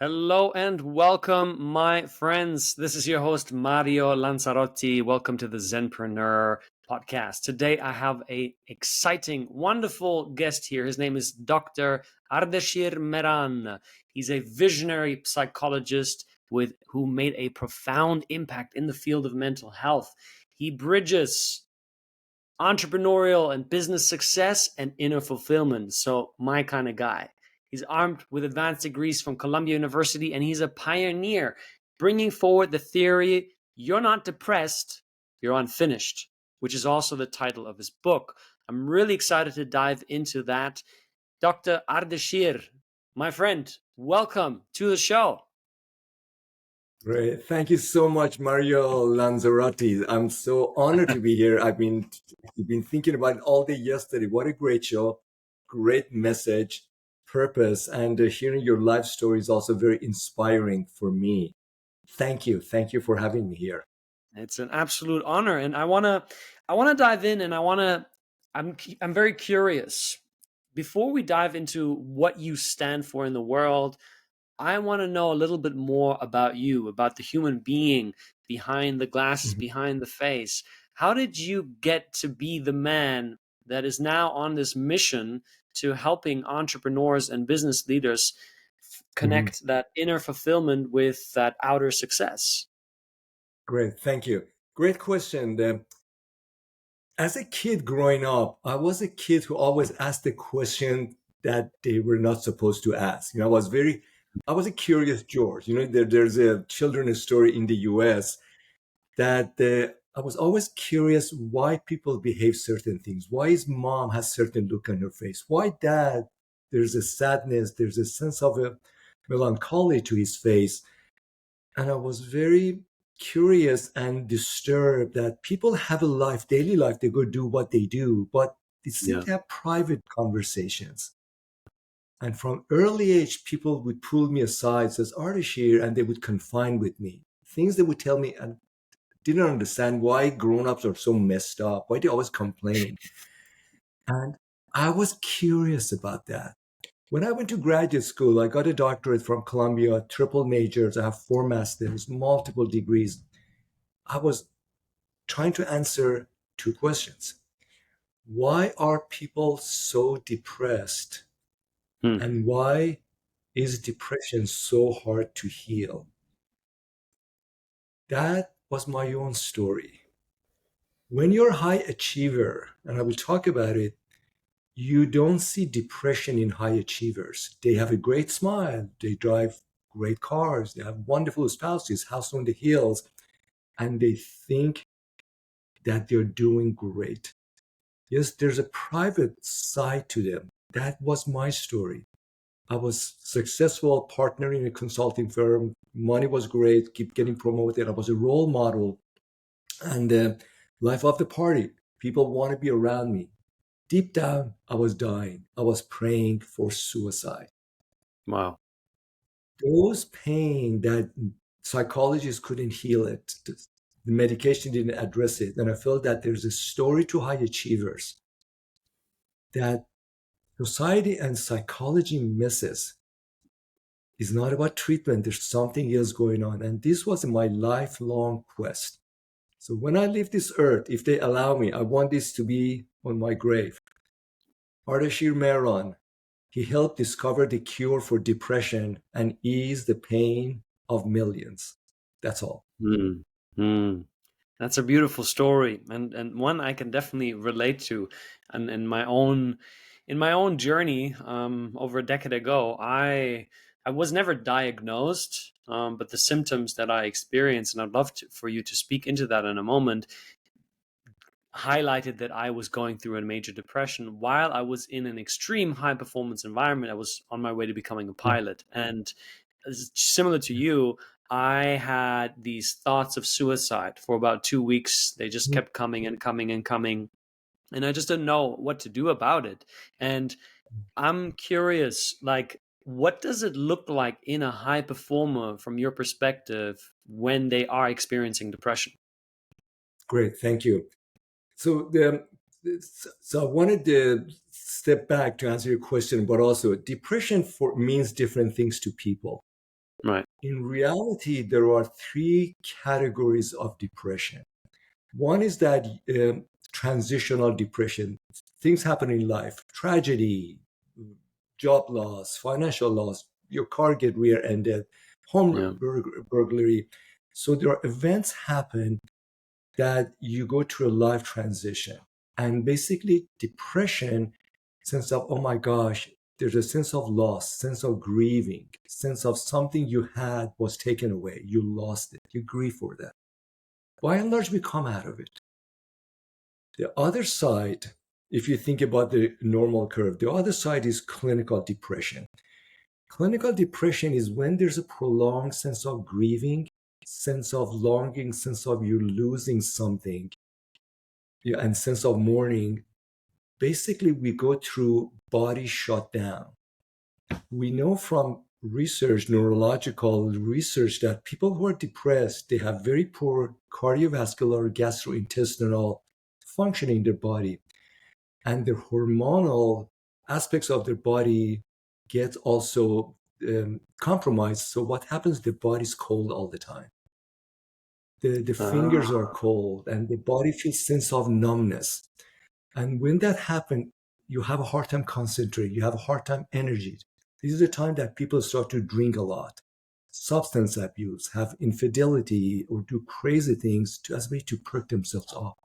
Hello and welcome, my friends. This is your host, Mario Lanzarotti. Welcome to the Zenpreneur podcast. Today, I have a exciting, wonderful guest here. His name is Dr. Ardeshir Mehran. He's a visionary psychologist who made a profound impact in the field of mental health. He bridges entrepreneurial and business success and inner fulfillment. So, my kind of guy. He's armed with advanced degrees from Columbia University, and he's a pioneer bringing forward the theory you're not depressed, you're unfinished, which is also the title of his book. I'm really excited to dive into that. Dr. Ardeshir, my friend, welcome to the show. Great. Thank you so much, Mario Lanzarotti. I'm so honored to be here. I've been thinking about it all day yesterday. What a great show, great message, purpose, and hearing your life story is also very inspiring for me. Thank you. Thank you for having me here. It's an absolute honor, and I wanna dive in, and I'm very curious. Before we dive into what you stand for in the world, I want to know a little bit more about you, about the human being behind the glasses, Mhm. behind the face. How did you get to be the man that is now on this mission to helping entrepreneurs and business leaders Mhm. connect that inner fulfillment with that outer success? Great. Thank you. Great question. As a kid growing up, I was a kid who always asked the question that they were not supposed to ask. I was a curious George. There's a children's story in the U.S. that I was always curious why people behave certain things. Why his mom has certain look on her face? Why dad? There's a sadness. There's a sense of a melancholy to his face. And I was very curious and disturbed that people have a life, daily life, they go do what they do, but they seem Yeah. to have private conversations. And from early age, people would pull me aside, says Ardeshir, and they would confine with me. Things they would tell me and didn't understand why grown-ups are so messed up, why they always complain. And I was curious about that. When I went to graduate school, I got a doctorate from Columbia, triple majors. I have 4 masters, multiple degrees. I was trying to answer 2 questions. Why are people so depressed? Hmm. And why is depression so hard to heal? That was my own story. When you're a high achiever, and I will talk about it, you don't see depression in high achievers. They have a great smile, they drive great cars, they have wonderful spouses, house on the hills, and they think that they're doing great. Yes, there's a private side to them. That was my story. I was successful partner in a consulting firm. Money was great, keep getting promoted. I was a role model and life of the party. People want to be around me. Deep down, I was dying. I was praying for suicide. Wow. Those pain that psychologists couldn't heal it, the medication didn't address it. And I felt that there's a story to high achievers that society and psychology misses. It's not about treatment, there's something else going on. And this was my lifelong quest. So when I leave this earth, if they allow me, I want this to be on my grave. Ardeshir Mehran, he helped discover the cure for depression and ease the pain of millions. That's all. Hmm. Hmm. That's a beautiful story, and one I can definitely relate to. And in my own journey, over a decade ago, I was never diagnosed, but the symptoms that I experienced, and I'd love for you to speak into that in a moment, highlighted that I was going through a major depression while I was in an extreme high performance environment. I was on my way to becoming a Mm. pilot. And similar to you, I had these thoughts of suicide for about 2 weeks. They just kept coming and coming and coming. And I just didn't know what to do about it. And I'm curious, like, what does it look like in a high performer from your perspective when they are experiencing depression? Great, thank you. So, so I wanted to step back to answer your question, but also depression for means different things to people. Right. In reality, there are three categories of depression. One is that transitional depression. Things happen in life, tragedy, job loss, financial loss, your car get rear-ended, Yeah. burglary. So there are events happen that you go through a life transition. And basically depression, sense of, oh my gosh, there's a sense of loss, sense of grieving, sense of something you had was taken away. You lost it. You grieve for that. By and large, we come out of it. The other side, if you think about the normal curve, the other side is clinical depression. Clinical depression is when there's a prolonged sense of grieving, sense of longing, sense of you losing something, yeah, and sense of mourning. Basically, we go through body shutdown. We know from research, neurological research, that people who are depressed, they have very poor cardiovascular, gastrointestinal functioning in their body. And the hormonal aspects of their body get also compromised. So what happens? The body's cold all the time. The fingers are Ah. cold and the body feels sense of numbness. And when that happens, you have a hard time concentrating. You have a hard time energy. This is the time that people start to drink a lot, substance abuse, have infidelity, or do crazy things to, as a way to perk themselves up.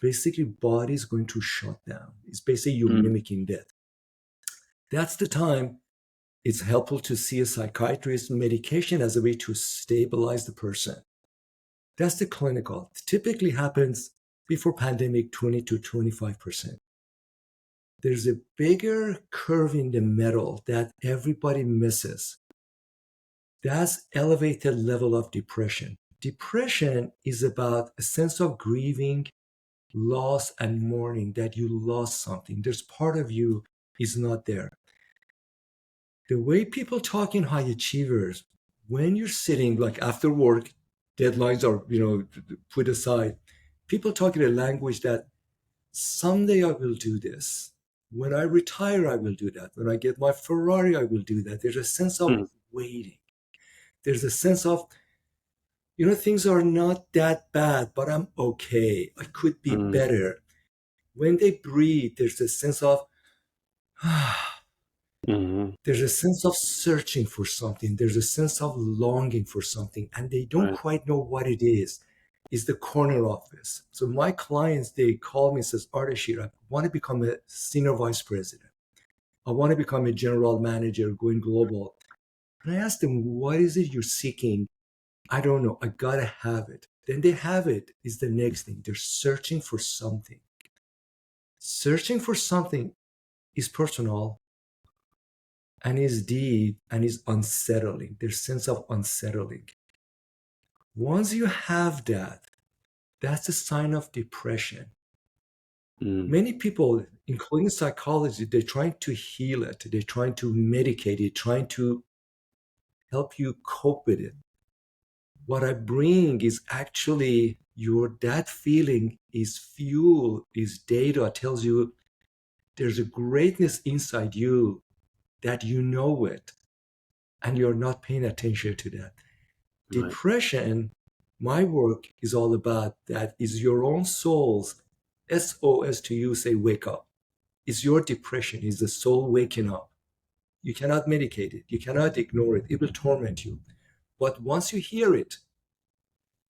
Basically, body is going to shut down. It's basically you Mm. mimicking death. That's the time it's helpful to see a psychiatrist, medication as a way to stabilize the person. That's the clinical. It typically happens before pandemic, 20 to 25%. There's a bigger curve in the middle that everybody misses. That's elevated level of depression. Depression is about a sense of grieving, loss, and mourning that you lost something. There's part of you is not there. The way people talk in high achievers, when you're sitting like after work, deadlines are put aside. People talk in a language that someday I will do this. When I retire, I will do that. When I get my Ferrari, I will do that. There's a sense of Mm. waiting. There's a sense of, things are not that bad, but I'm okay. I could be Mm. better. When they breathe, there's a sense of, Mhm. there's a sense of searching for something. There's a sense of longing for something, and they don't Right. quite know what it is. It's the corner office. So my clients, they call me and says, Ardeshir, I want to become a senior vice president. I want to become a general manager going global. And I ask them, what is it you're seeking? I don't know. I gotta have it. Then they have it is the next thing. They're searching for something. Searching for something is personal and is deep and is unsettling. There's sense of unsettling. Once you have that, that's a sign of depression. Mm. Many people, including psychology, they're trying to heal it. They're trying to medicate it, trying to help you cope with it. What I bring is actually your that feeling is fuel, is data, tells you there's a greatness inside you that you know it and you're not paying attention to that. Right. Depression, my work is all about that is your own soul's SOS to you, say wake up. It's your depression, is the soul waking up. You cannot medicate it, you cannot ignore it, it will torment you. But once you hear it,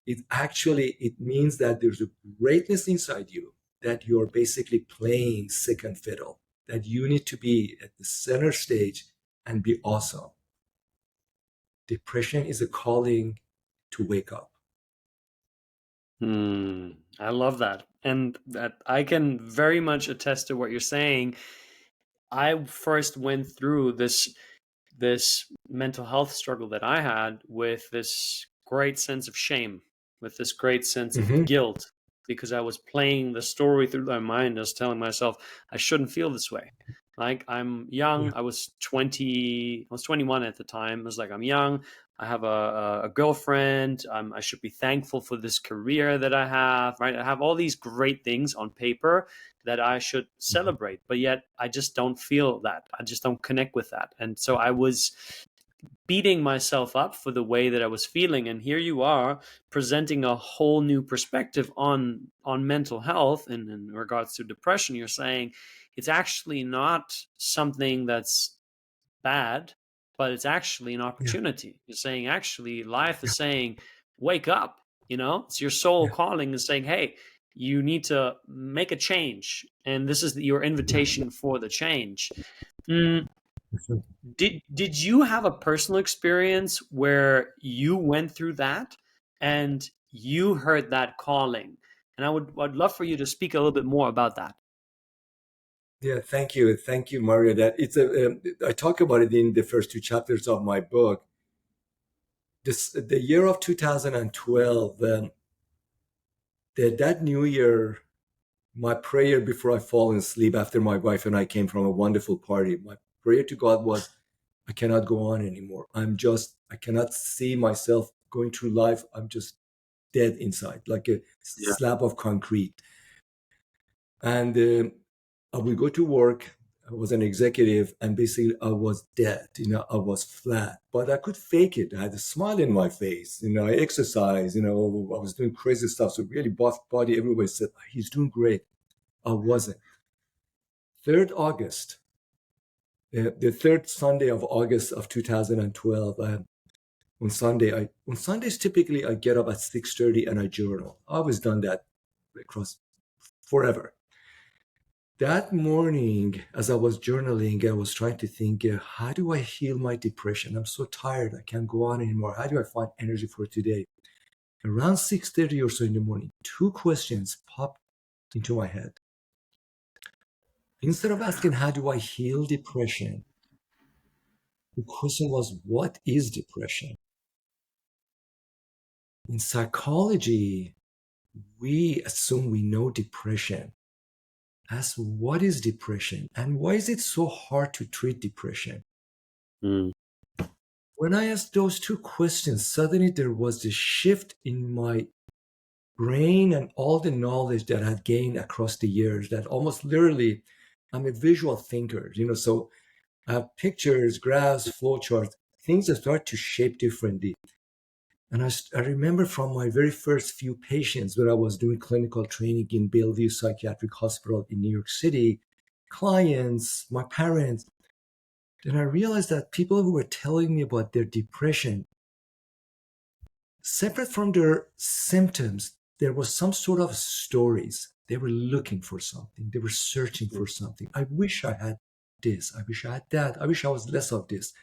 it means that there's a greatness inside you that you're basically playing second fiddle, that you need to be at the center stage and be awesome. Depression is a calling to wake up. I love that. And that I can very much attest to what you're saying. I first went through this mental health struggle that I had with this great sense of shame, with this great sense of Mm-hmm. guilt, because I was playing the story through my mind. I was telling myself I shouldn't feel this way. Like I'm Yeah. young. I was 21 at the time. I was like, I'm young. I have a girlfriend. I should be thankful for this career that I have, right? I have all these great things on paper that I should Mhm. celebrate, but yet I just don't feel that. I just don't connect with that. And so I was beating myself up for the way that I was feeling. And here you are presenting a whole new perspective on mental health and in regards to depression. You're saying it's actually not something that's bad, but it's actually an Yeah, opportunity. You're saying actually life is saying, wake up, it's your soul yeah, calling and saying, hey, you need to make a change. And this is your yeah. invitation for the change. Mm, Yeah. did you have a personal experience where you went through that and you heard that calling? And I'd love for you to speak a little bit more about that. Yeah, thank you, Mario. That it's a. I talk about it in the first two chapters of my book. The year of 2012, that new year, my prayer before I fall asleep after my wife and I came from a wonderful party, my prayer to God was, I cannot go on anymore. I cannot see myself going through life. I'm just dead inside, like a Yeah. slab of concrete. And I would go to work. I was an executive, and basically I was dead. I was flat, but I could fake it. I had a smile in my face. I exercised. I was doing crazy stuff. So really, buff body. Everybody said he's doing great. I wasn't. 3rd August, the third Sunday of August of 2012. On Sundays typically I get up at 6:30 and I journal. I always done that across forever. That morning, as I was journaling, I was trying to think, how do I heal my depression? I'm so tired. I can't go on anymore. How do I find energy for today? Around 6:30 or so in the morning, two questions popped into my head. Instead of asking, how do I heal depression? The question was, what is depression? In psychology, we assume we know depression. Ask, what is depression? And why is it so hard to treat depression? Mm, When I asked those two questions, suddenly there was this shift in my brain and all the knowledge that I had gained across the years that almost literally, I'm a visual thinker, so I have pictures, graphs, flowcharts, things that start to shape differently. And I remember from my very first few patients when I was doing clinical training in Bellevue Psychiatric Hospital in New York City, clients, my parents, then I realized that people who were telling me about their depression, separate from their symptoms, there was some sort of stories. They were looking for something. They were searching mm, for something. I wish I had this. I wish I had that. I wish I was less of this.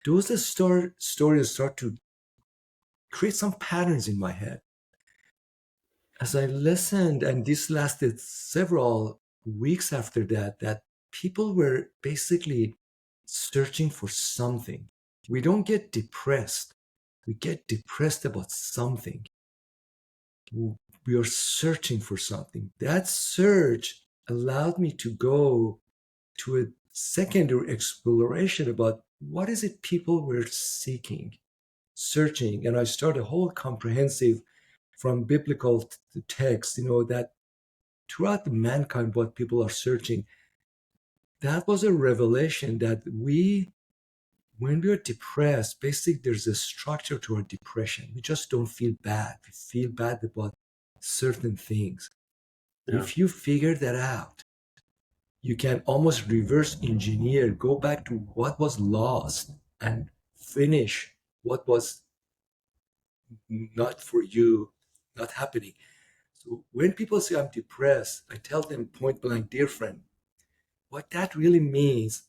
Those stories start to create some patterns in my head. As I listened, and this lasted several weeks after that, that people were basically searching for something. We don't get depressed. We get depressed about something. We are searching for something. That search allowed me to go to a secondary exploration about what is it people were seeking, searching. And I started a whole comprehensive from biblical text, that throughout mankind, what people are searching. That was a revelation that when we are depressed, basically there's a structure to our depression. We just don't feel bad. We feel bad about certain things. yeah. If you figure that out, you can almost reverse engineer, go back to what was lost and finish what was not for you, not happening. So when people say I'm depressed, I tell them point blank, dear friend, what that really means,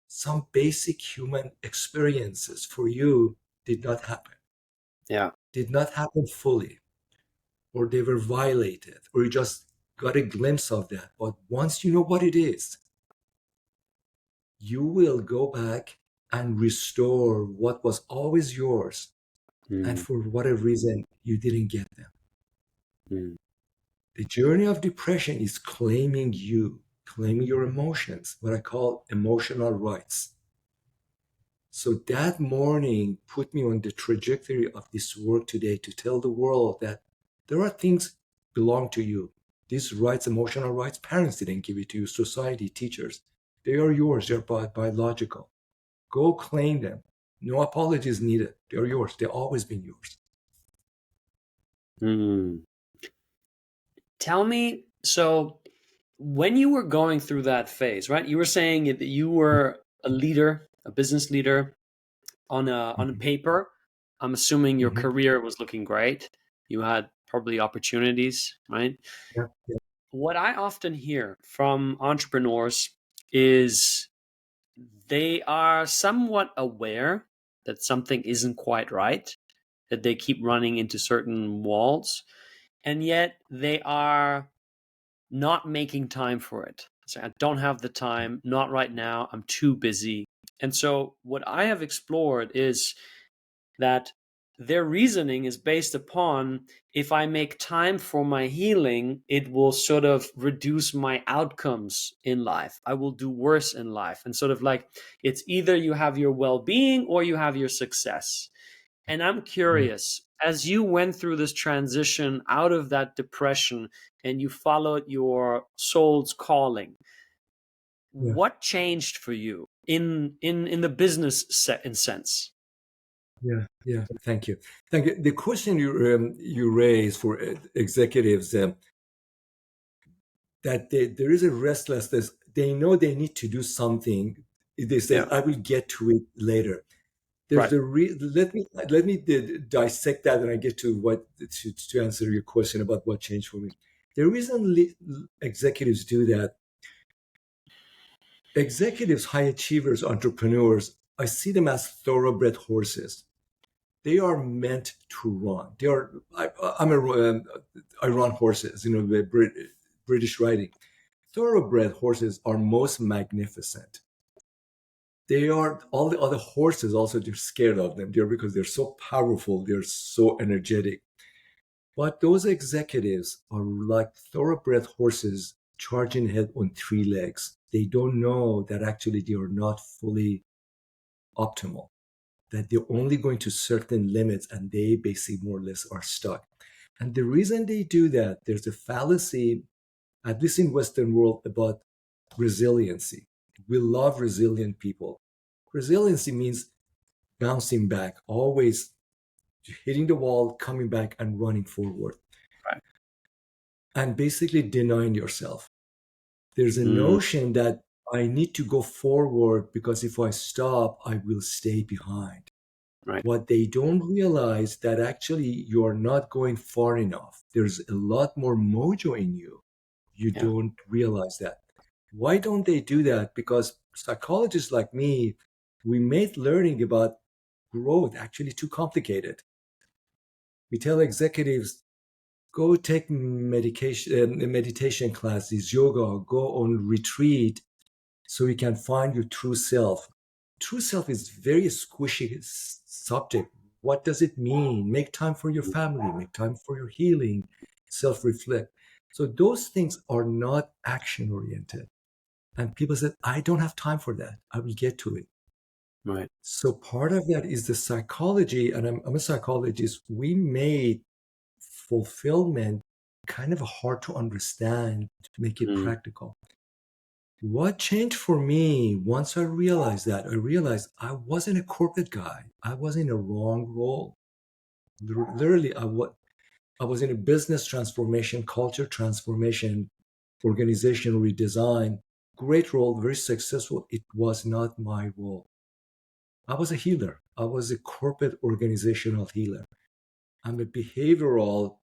some basic human experiences for you Yeah. did not happen fully, or they were violated, or you just got a glimpse of that. But once you know what it is, you will go back and restore what was always yours. And Mm, for whatever reason, you didn't get them. mm, The journey of depression is claiming you, claiming your emotions, what I call emotional rights. So that morning put me on the trajectory of this work today to tell the world that there are things belong to you. These rights, emotional rights, parents didn't give it to you, society, teachers. They are yours, they're biological. Go claim them. No apologies needed. They're yours. They've always been yours. Hmm. Tell me, so when you were going through that phase, right? You were saying that you were a leader, a business leader on a Mhm. paper. I'm assuming your Mhm. career was looking great. You had probably opportunities, right? Yeah, yeah, What I often hear from entrepreneurs is they are somewhat aware that something isn't quite right, that they keep running into certain walls, and yet they are not making time for it. So I don't have the time, not right now, I'm too busy. And so what I have explored is that their reasoning is based upon, if I make time for my healing, it will sort of reduce my outcomes in life. I will do worse in life. And sort of like, it's either you have your well being or you have your success. And I'm yeah, curious, as you went through this transition out of that depression and you followed your soul's calling, yeah, what changed for you in the business sense? yeah, yeah. Thank you. Thank you. The question you raise for executives, that there is a restlessness. They know they need to do something. They Yeah, said, "I will get to it later." There's right. the let me dissect that, and I get to what to answer your question about what changed for me. The reason executives do that, executives, high achievers, entrepreneurs, I see them as thoroughbred horses. They are meant to run. They are. I run horses. The British riding. Thoroughbred horses are most magnificent. They are, all the other horses also, they're scared of them. They're because they're so powerful. They're so energetic. But those executives are like thoroughbred horses charging ahead on three legs. They don't know that actually they are not fully optimal, that they're only going to certain limits and they basically more or less are stuck. And the reason they do that, there's a fallacy, at least in Western world, about resiliency. We love resilient people. Resiliency means bouncing back, always hitting the wall, coming back and running forward, Right. and basically denying yourself. There's a Mm, notion that I need to go forward because if I stop, I will stay behind. right. What they don't realize that actually you are not going far enough. There's a lot more mojo in you. You Yeah. don't realize that. Why don't they do that? Because psychologists like me, we made learning about growth actually too complicated. We tell executives, go take meditation classes, yoga, go on retreat so you can find your true self. True self is very squishy subject. What does it mean? Make time for your family, make time for your healing, self reflect. So those things are not action oriented. And people said, I don't have time for that. I will get to it. Right. So part of that is the psychology, and I'm a psychologist. We made fulfillment kind of hard to understand to make it Mm, practical. What changed for me once I realized that? I realized I wasn't a corporate guy. I was in a wrong role. Literally, I was in a business transformation, culture transformation, organizational redesign. Great role, very successful. It was not my role. I was a healer. I was a corporate organizational healer. I'm a behavioral,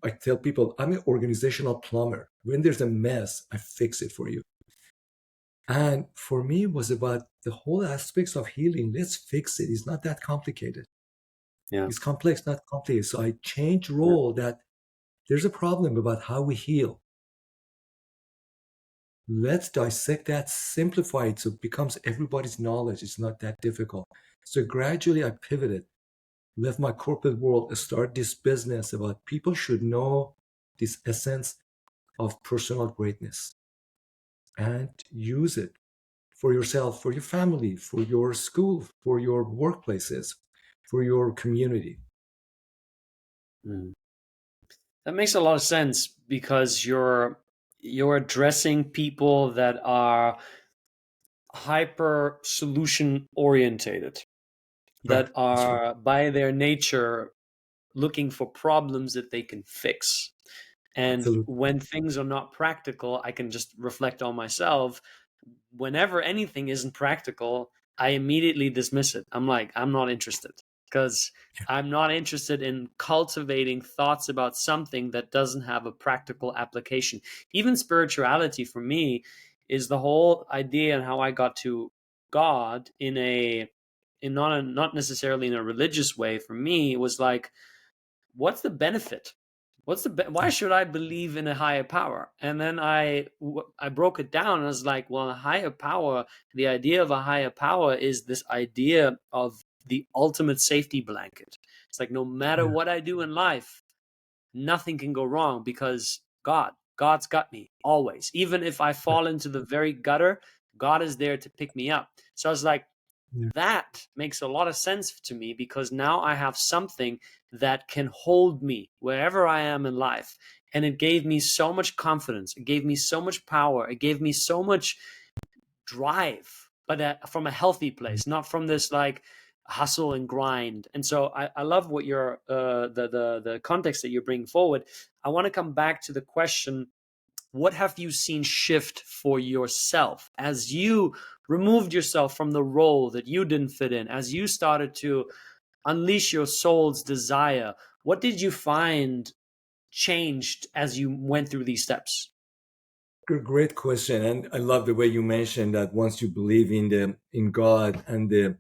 I tell people I'm an organizational plumber. When there's a mess, I fix it for you. And for me, it was about the whole aspects of healing. Let's fix it. It's not that complicated. yeah. It's complex, not complicated. So I changed Yeah. role that there's a problem about how we heal. Let's dissect that, simplify it so it becomes everybody's knowledge. It's not that difficult. So gradually I pivoted, left my corporate world, start this business about people should know this essence of personal greatness and use it for yourself, for your family, for your school, for your workplaces, for your community. Mm. That makes a lot of sense because you're addressing people that are hyper solution orientated, Right. that That's right. are by their nature looking for problems that they can fix. And Absolutely. when things are not practical, I can just reflect on myself. Whenever anything isn't practical, I immediately dismiss it. I'm like, I'm not interested, because I'm not interested in cultivating thoughts about something that doesn't have a practical application. Even spirituality for me is the whole idea and how I got to God in not necessarily in a religious way. For me, it was like, what's the benefit? Why Yeah. should I believe in a higher power? And then I broke it down and I was like, well, a higher power, the idea of a higher power is this idea of the ultimate safety blanket. It's like, no matter Yeah. what I do in life, nothing can go wrong, because God's got me always. Even if I fall into the very gutter, God is there to pick me up. So I was like, Yeah. that makes a lot of sense to me, because now I have something that can hold me wherever I am in life. And it gave me so much confidence. It gave me so much power. It gave me so much drive, but from a healthy place, not from this like hustle and grind. And so I love what you're the context that you're bringing forward. I want to come back to the question, what have you seen shift for yourself as you removed yourself from the role that you didn't fit in, as you started to unleash your soul's desire? What did you find changed as you went through these steps? Great question, and I love the way you mentioned that once you believe in the in God and the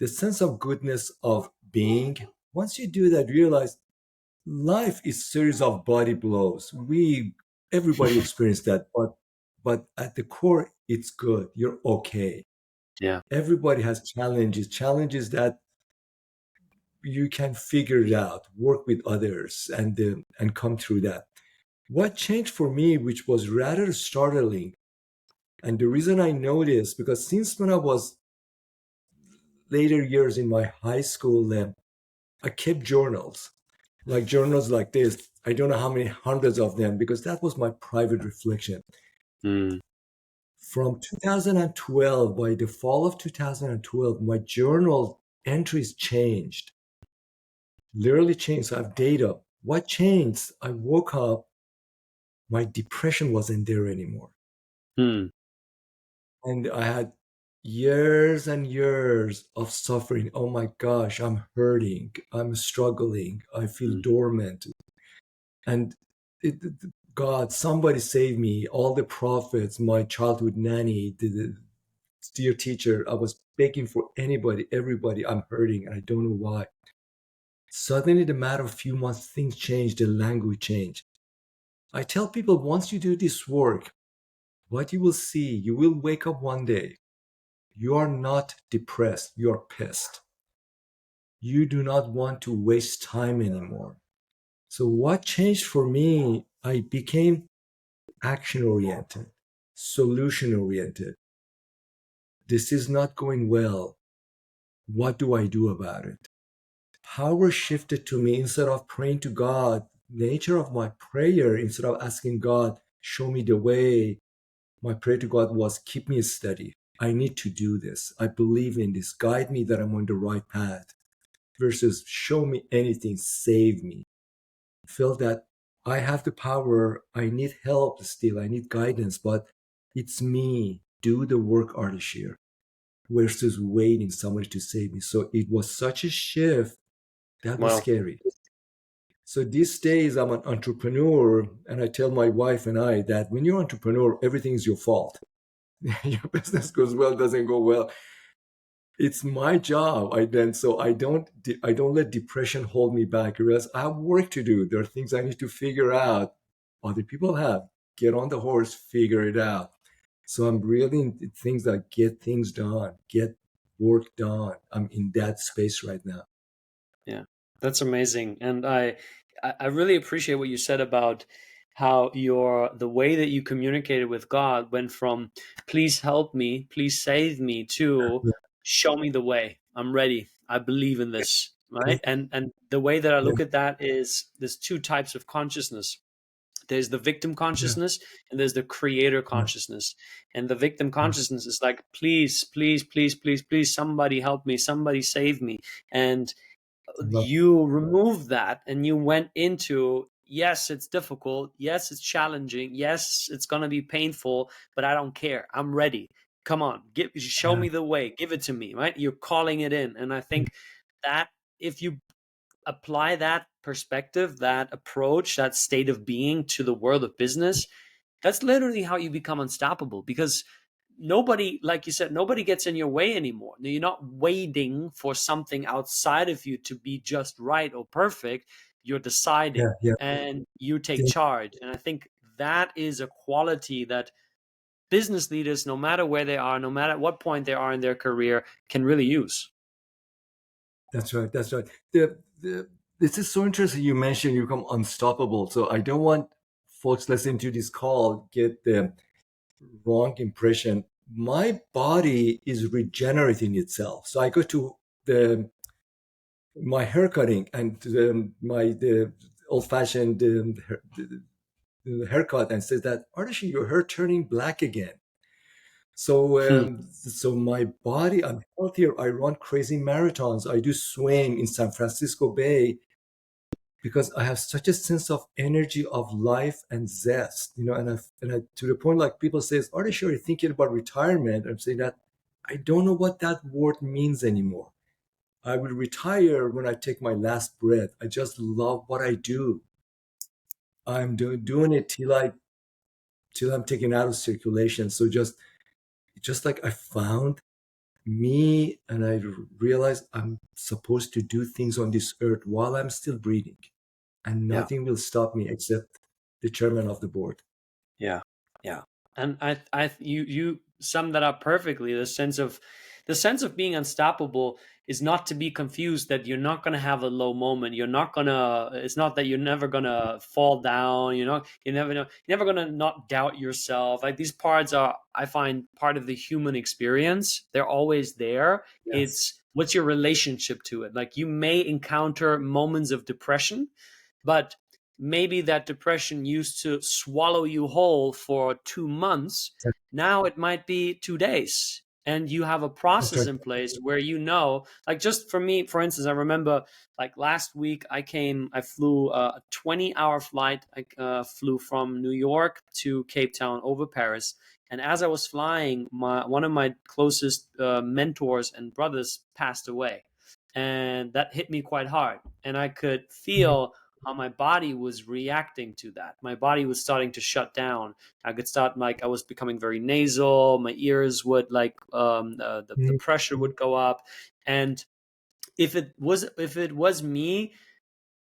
sense of goodness of being, once you do that, realize life is series of body blows. We everybody experienced that, but at the core, it's good. You're okay. Yeah. Everybody has challenges that you can figure it out, work with others, and come through that. What changed for me, which was rather startling, and the reason I know this because since when I was later years in my high school, I kept journals, like journals like this. I don't know how many hundreds of them because that was my private reflection. Mm, From 2012, by the fall of 2012, my journal entries changed, literally changed. I have data. What changed? I woke up, my depression wasn't there anymore. mm, And I had years and years of suffering. Oh my gosh, I'm hurting. I'm struggling. I feel mm, dormant. And God, somebody save me. All the prophets, my childhood nanny, the dear teacher, I was begging for anybody, everybody. I'm hurting and I don't know why. Suddenly, the matter of a few months, things changed, the language changed. I tell people once you do this work, what you will see, you will wake up one day. You are not depressed, you are pissed. You do not want to waste time anymore. So, what changed for me, I became action oriented, solution oriented. This is not going well. What do I do about it? Power shifted to me instead of praying to God. Nature of my prayer, instead of asking God, show me the way, my prayer to God was, keep me steady. I need to do this. I believe in this. Guide me that I'm on the right path. Versus show me anything, save me. Feel that I have the power. I need help still. I need guidance, but it's me. Do the work, Ardeshir, versus waiting somebody to save me. So it was such a shift that was wow. scary. So these days I'm an entrepreneur, and I tell my wife and I that when you're an entrepreneur, everything is your fault. Your business goes well, doesn't go well. It's my job. I don't let depression hold me back. Because I have work to do. There are things I need to figure out. Other people have. Get on the horse, figure it out. So I'm really into things that get things done, get work done. I'm in that space right now. Yeah, that's amazing. And I really appreciate what you said about how the way that you communicated with God went from please help me, please save me, to Yeah. show me the way. I'm ready. I believe in this. Yeah. Right. And the way that I Yeah. look at that is there's two types of consciousness. There's the victim Yeah. consciousness and there's the creator Yeah. consciousness. And the victim Yeah. consciousness is like, please, please, please, please, please, somebody help me, somebody save me. And I love. you remove that and you went into, yes, it's difficult, yes, it's challenging, yes, it's going to be painful, but I don't care, I'm ready, come on, show Yeah. me the way, give it to me, right? You're calling it in. And I think that if you apply that perspective, that approach, that state of being to the world of business, that's literally how you become unstoppable, because nobody, like you said, nobody gets in your way anymore. You're not waiting for something outside of you to be just right or perfect. You're Yeah. deciding Yeah. and you take Yeah. charge. And I think that is a quality that business leaders, no matter where they are, no matter what point they are in their career, can really use. That's right. That's right. This is so interesting. You mentioned you become unstoppable. So I don't want folks listening to this call get the wrong impression. My body is regenerating itself. So I go to the my hair cutting and the old fashioned the haircut and says that Ardeshir, your hair turning black again. Hmm. So my body, I'm healthier. I run crazy marathons. I do swim in San Francisco Bay because I have such a sense of energy, of life and zest. And I to the point like people says, "Are you sure you're thinking about retirement?" I'm saying that I don't know what that word means anymore. I will retire when I take my last breath. I just love what I do. I'm doing it till I'm taken out of circulation. So just like I found me and I realized I'm supposed to do things on this earth while I'm still breathing, and Yeah. nothing will stop me except the chairman of the board. Yeah, yeah, and you summed that up perfectly. The sense of being unstoppable is not to be confused that you're not going to have a low moment. You're not gonna. It's not that you're never gonna fall down. You're never gonna not doubt yourself. Like these parts are, I find, part of the human experience. They're always there. Yes. It's what's your relationship to it. Like you may encounter moments of depression, but maybe that depression used to swallow you whole for 2 months. Now it might be 2 days. And you have a That's process right. in place where like just for me, for instance, I remember like last week I flew a 20-hour flight. I flew from New York to Cape Town over Paris. And as I was flying, one of my closest mentors and brothers passed away. And that hit me quite hard. And I could Mhm. feel how my body was reacting to that. My body was starting to shut down. I could start like I was becoming very nasal. My ears would like the Mhm. pressure would go up, and if it was me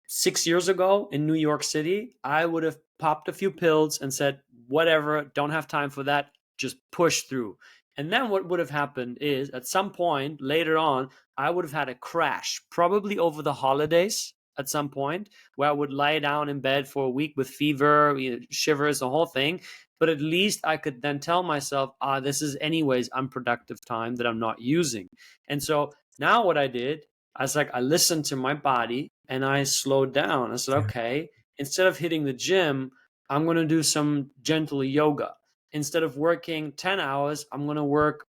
6 years ago in New York City, I would have popped a few pills and said, whatever, don't have time for that, just push through. And then what would have happened is at some point later on, I would have had a crash, probably over the holidays at some point, where I would lie down in bed for a week with fever, shivers, the whole thing. But at least I could then tell myself, this is anyways unproductive time that I'm not using. And so now what I did, I was like, I listened to my body and I slowed down. I said, Yeah. okay, instead of hitting the gym, I'm going to do some gentle yoga. Instead of working 10 hours, I'm going to work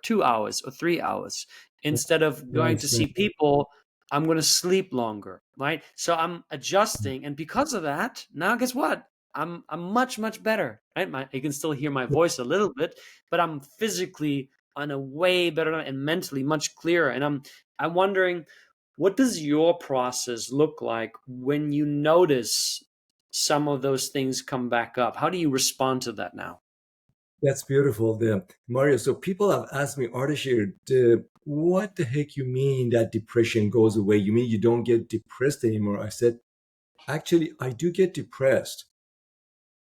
2 hours or 3 hours. Instead of going to Nice, see nice. people, I'm going to sleep longer, right? So I'm adjusting. And because of that, now guess what? I'm much, much better, right? You can still hear my voice a little bit, but I'm physically on a way better and mentally much clearer. And I'm wondering, what does your process look like when you notice some of those things come back up? How do you respond to that now? That's beautiful, Mario. So people have asked me, Ardeshir, what the heck you mean that depression goes away? You mean you don't get depressed anymore? I said, actually, I do get depressed,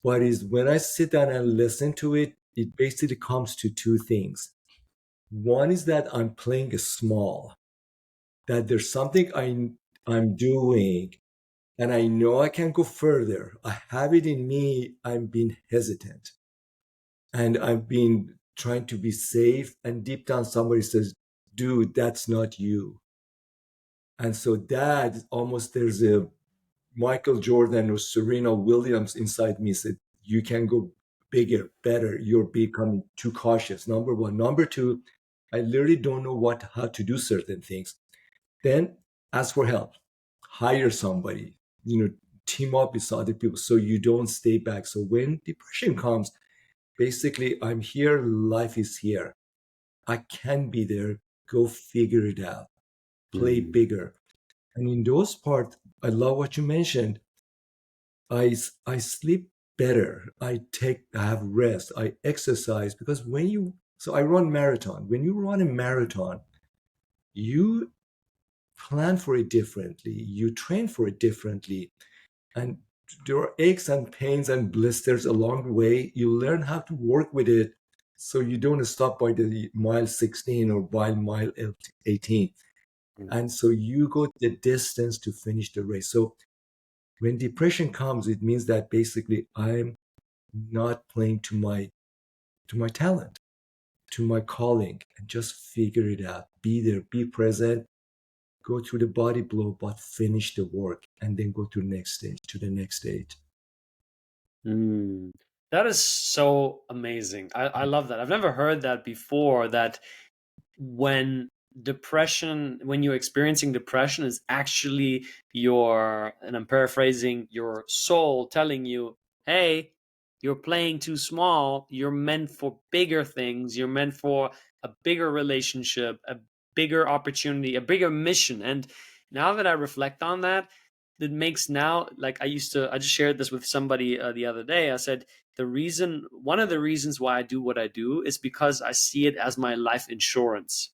but is when I sit down and listen to it, it basically comes to two things. One is that I'm playing a small, that there's something I'm doing and I know I can go further. I have it in me. I'm being hesitant and I've been trying to be safe. And deep down, somebody says, dude, that's not you. And so that almost there's a Michael Jordan or Serena Williams inside me said, you can go bigger, better. You're becoming too cautious. Number one. Number two, I literally don't know how to do certain things. Then ask for help. Hire somebody, team up with other people so you don't stay back. So when depression comes, basically, I'm here, life is here. I can be there. Go figure it out. Play Mm. bigger. And in those parts, I love what you mentioned. I sleep better. I have rest. I exercise because so I run marathon. When you run a marathon, you plan for it differently. You train for it differently. And there are aches and pains and blisters along the way. You learn how to work with it so you don't stop by the mile 16 or by mile 18. Mm. And so you go the distance to finish the race. So when depression comes, it means that basically I'm not playing to my talent, to my calling, and just figure it out. Be there, be present, go through the body blow, but finish the work, and then go to the next stage, to the next stage. Mm. That is so amazing. I love that. I've never heard that before, that when when you're experiencing depression, is actually and I'm paraphrasing, your soul telling you, hey, you're playing too small. You're meant for bigger things. You're meant for a bigger relationship, a bigger opportunity, a bigger mission. And now that I reflect on that, it makes now, like, I just shared this with somebody the other day. I said, one of the reasons why I do what I do is because I see it as my life insurance.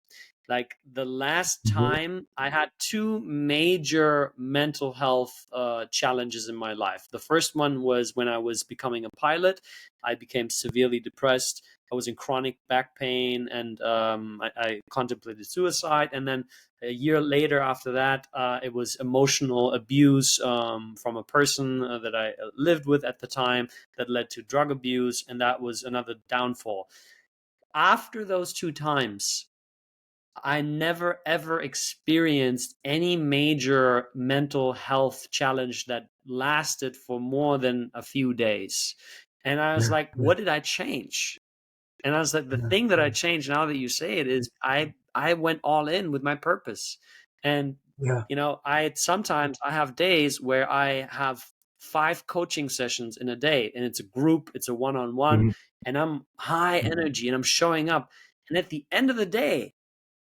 Like, the last Mhm. time, I had two major mental health challenges in my life. The first one was when I was becoming a pilot. I became severely depressed. I was in chronic back pain, and I contemplated suicide. And then a year later, after that, it was emotional abuse from a person that I lived with at the time, that led to drug abuse, and that was another downfall. After those two times, I never ever experienced any major mental health challenge that lasted for more than a few days. And I was Yeah, like, yeah, what did I change? And I was like, the yeah, thing that I changed, now that you say it, is I went all in with my purpose. And yeah. I have days where I have 5 coaching sessions in a day, and it's a group, it's a one-on-one, Mhm. and I'm high energy and I'm showing up. And at the end of the day,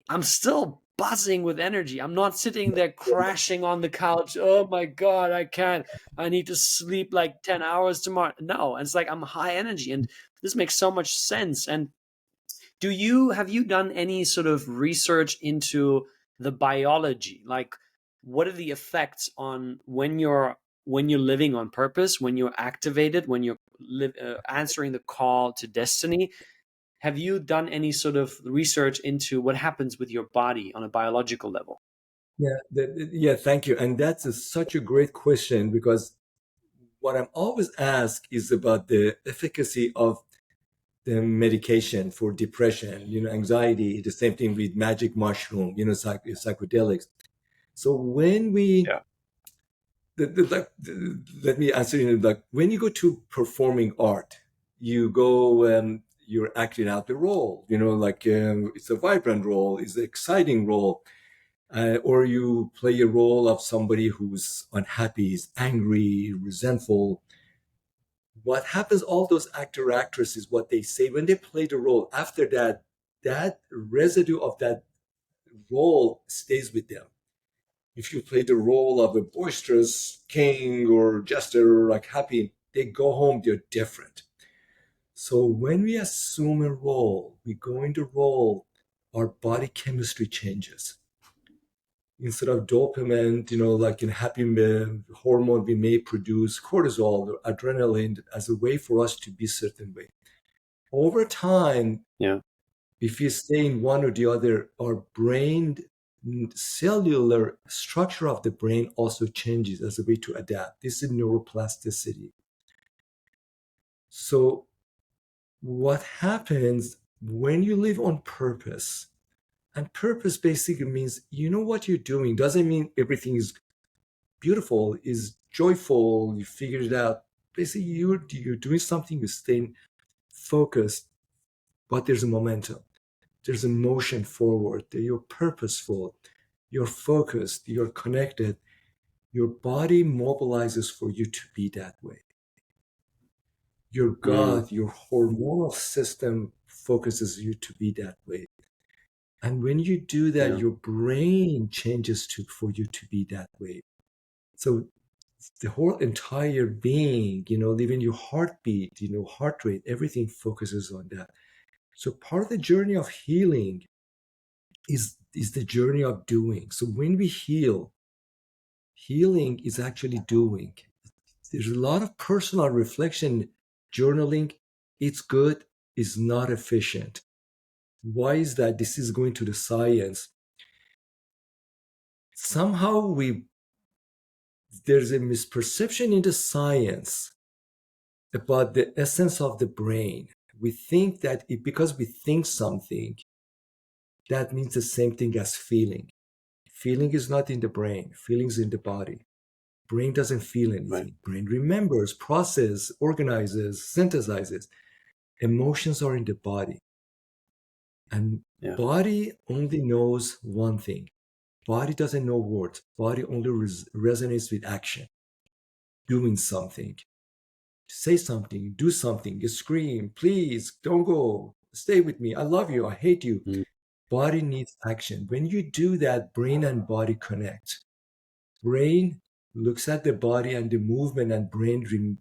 I'm still buzzing with energy. I'm not sitting there crashing on the couch. Oh my God, I can't. I need to sleep like 10 hours tomorrow. No, it's like I'm high energy. And this makes so much sense. And have you done any sort of research into the biology? Like, what are the effects on when you're living on purpose, when you're activated, when you're answering the call to destiny? Have you done any sort of research into what happens with your body on a biological level? Yeah, yeah, thank you. And that's such a great question because what I'm always asked is about the efficacy of the medication for depression, anxiety, the same thing with magic mushroom, psychedelics. So when we, Yeah. let me answer you, like when you go to performing art, you go, you're acting out the role, it's a vibrant role, it's an exciting role, or you play a role of somebody who's unhappy, is angry, resentful. What happens, all those actor actresses, what they say when they play the role, after that, that residue of that role stays with them. If you play the role of a boisterous king or jester, like happy, they go home, they're different. So when we assume a role, we go into role, our body chemistry changes. Instead of dopamine, like in happy hormone, we may produce cortisol or adrenaline as a way for us to be certain way. Over time, Yeah. if you stay in one or the other, our brain cellular structure of the brain also changes as a way to adapt. This is neuroplasticity. So what happens when you live on purpose? And purpose basically means you know what you're doing. Doesn't mean everything is beautiful, is joyful, you figured it out. Basically, you're doing something, you're staying focused, but there's a momentum. There's a motion forward. You're purposeful, you're focused, you're connected. Your body mobilizes for you to be that way. Your Mm. gut, your hormonal system focuses you to be that way. And when you do that, Yeah. your brain changes to for you to be that way. So the whole entire being, even your heartbeat, heart rate, everything focuses on that. So part of the journey of healing is the journey of doing. So when we heal, healing is actually doing. There's a lot of personal reflection, journaling. It's good, it's not efficient. Why is that? This is going to the science. Somehow there's a misperception in the science about the essence of the brain. We think that because we think something, that means the same thing as feeling. Feeling is not in the brain, feeling's in the body. Brain doesn't feel Right. anything. Brain remembers, processes, organizes, synthesizes. Emotions are in the body. And Yeah. body only knows one thing. Body doesn't know words. Body only resonates with action, doing something. Say something, do something, you scream, please, don't go, stay with me, I love you, I hate you. Mm. Body needs action. When you do that, brain and body connect. Brain looks at the body and the movement, and brain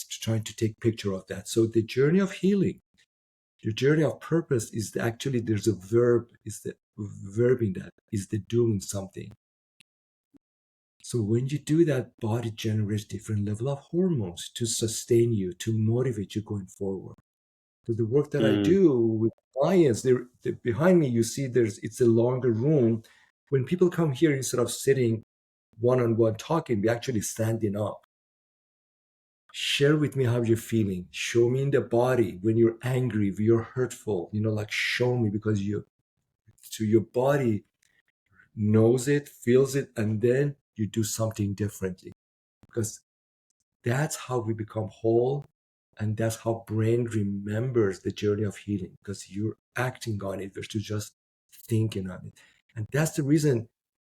trying to take picture of that. So the journey of healing, the journey of purpose is actually, there's a verb, is the verb in that, is the doing something. So when you do that, body generates different level of hormones to sustain you, to motivate you going forward. So the work that I Mm. do with clients, behind me, you see it's a longer room. When people come here, instead of sitting one-on-one talking, we actually standing up. Share with me how you're feeling. Show me in the body when you're angry, when you're hurtful. Like show me, because your body knows it, feels it, and then you do something differently. Because that's how we become whole, and that's how brain remembers the journey of healing, because you're acting on it versus just thinking on it. And that's the reason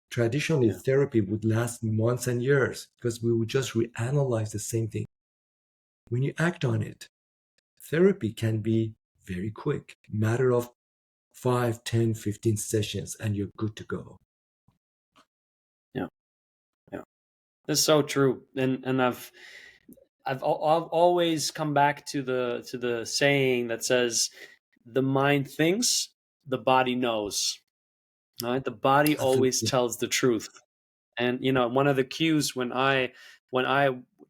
traditionally Yeah. therapy would last months and years, because we would just reanalyze the same thing. When you act on it, therapy can be very quick, matter of 5, 10, 15 sessions, and you're good to go. Yeah. Yeah. That's so true. And I've always come back to the saying that says the mind thinks, the body knows. All right? The body always Absolutely. tells the truth. And one of the cues when I